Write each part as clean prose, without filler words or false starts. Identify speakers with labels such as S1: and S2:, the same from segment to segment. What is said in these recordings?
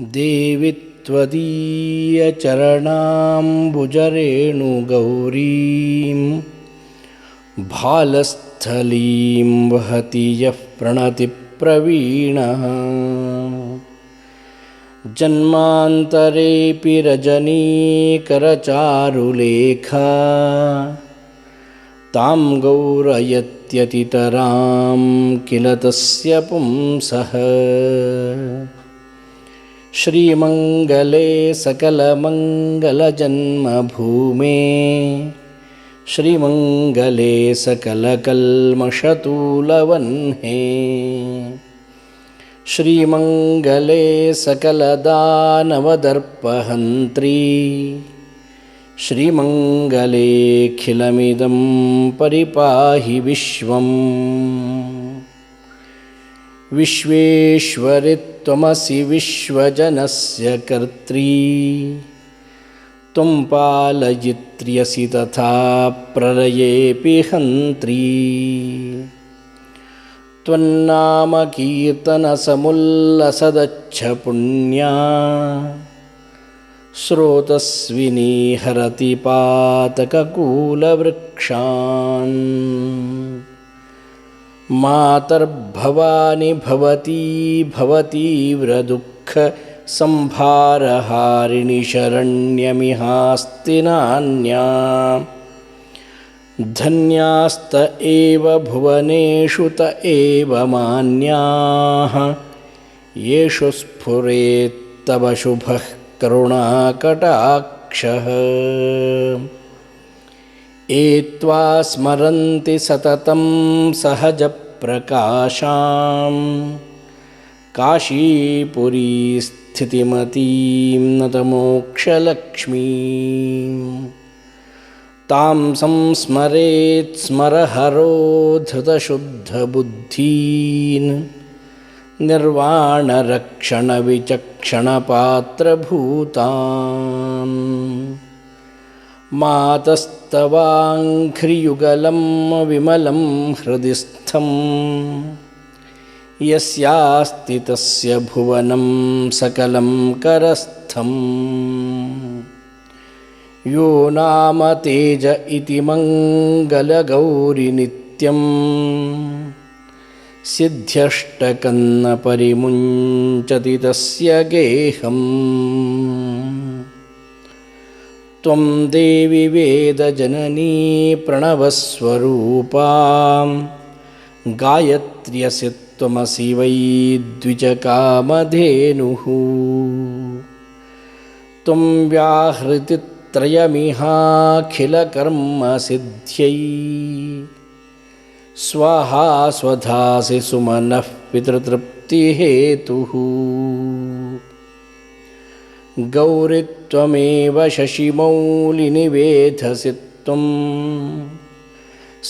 S1: देवि त्वदीयचरणाम्बुजरेणुगौरीं भालस्थलीं वहति यः प्रणतिप्रवीणः जन्मान्तरेऽपि रजनीकरचारुलेखा तां गौरयत्यतितरां किल तस्य पुंसः श्रीमङ्गले सकलमङ्गलजन्मभूमे श्रीमङ्गले सकलकल्मषतूलवह्ने श्रीमङ्गले सकलदानवदर्पहन्त्री श्रीमङ्गलेऽखिलमिदं परिपाहि विश्वम् विश्वेश्वरि त्वमसि विश्वजनस्य कर्त्री त्वं पालयित्र्यसि तथा प्रलयेऽपि हन्त्री त्वन्नामकीर्तनसमुल्लसदच्छ पुण्या स्रोतस्विनी हरति पातककूलवृक्षान् मातर्भवानी भवती भवतीव्रदुःखसंहारहारिणि शरण्यमिहास्ति नान्या धन्यास्त एव भुवनेषु त एव मान्याः येषु स्फुरेत्तव शुभः करुणाकटाक्षः एत्वा स्मरन्ति सततं सहजप्रकाशां काशीपुरीस्थितिमतीं नतमोक्षलक्ष्मीं तां संस्मरेत् स्मरहरो धृतशुद्धबुद्धीन् निर्वाणरक्षणविचक्षणपात्रभूतान् मातस्तवाङ्घ्रियुगलं विमलं हृदि स्थं यस्यास्ति तस्य भुवनं सकलं करस्थम् यो नाम तेज इति मङ्गलगौरिनित्यं सिद्ध्यष्टकन्न परिमुञ्चति तस्य गेहम् त्वं देवि वेदजननी प्रणवस्वरूपा गायत्र्यसि त्वमसि वै द्विजकामधेनुः त्वं व्याहृतित्रयमिहाखिलकर्मसिद्ध्यै स्वाहा स्वधासि सुमनः पितृतृप्तिहेतुः गौरि त्वमेव शशिमौलिनिवेधसि त्वं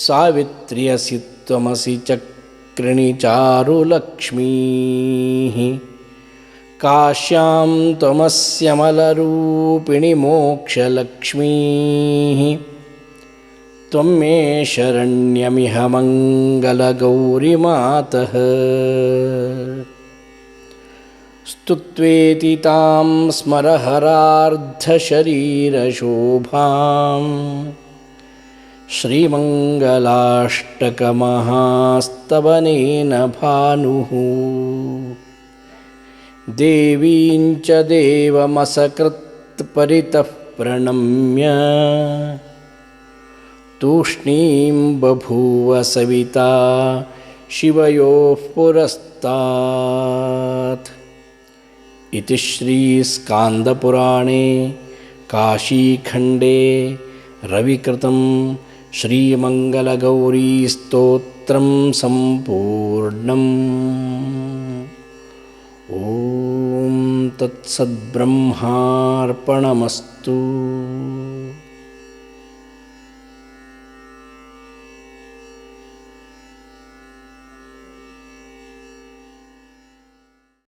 S1: सावित्र्यसि त्वमसि चक्रिणि चारुलक्ष्मीः काश्यां त्वमस्यमलरूपिणि मोक्षलक्ष्मीः त्वं मे शरण्यमिह मङ्गलगौरिमातः स्तुत्वेति तां स्मरहरार्धशरीरशोभां श्रीमङ्गलाष्टकमहास्तवनेन भानुः देवीं च देवमसकृत् परितः प्रणम्य तूष्णीं बभूव सविता शिवयोः पुरस्तात् इति श्रीस्कान्दपुराणे काशीखण्डे रविकृतं श्रीमङ्गलगौरीस्तोत्रं सम्पूर्णम्। ॐ तत्सद्ब्रह्मार्पणमस्तु।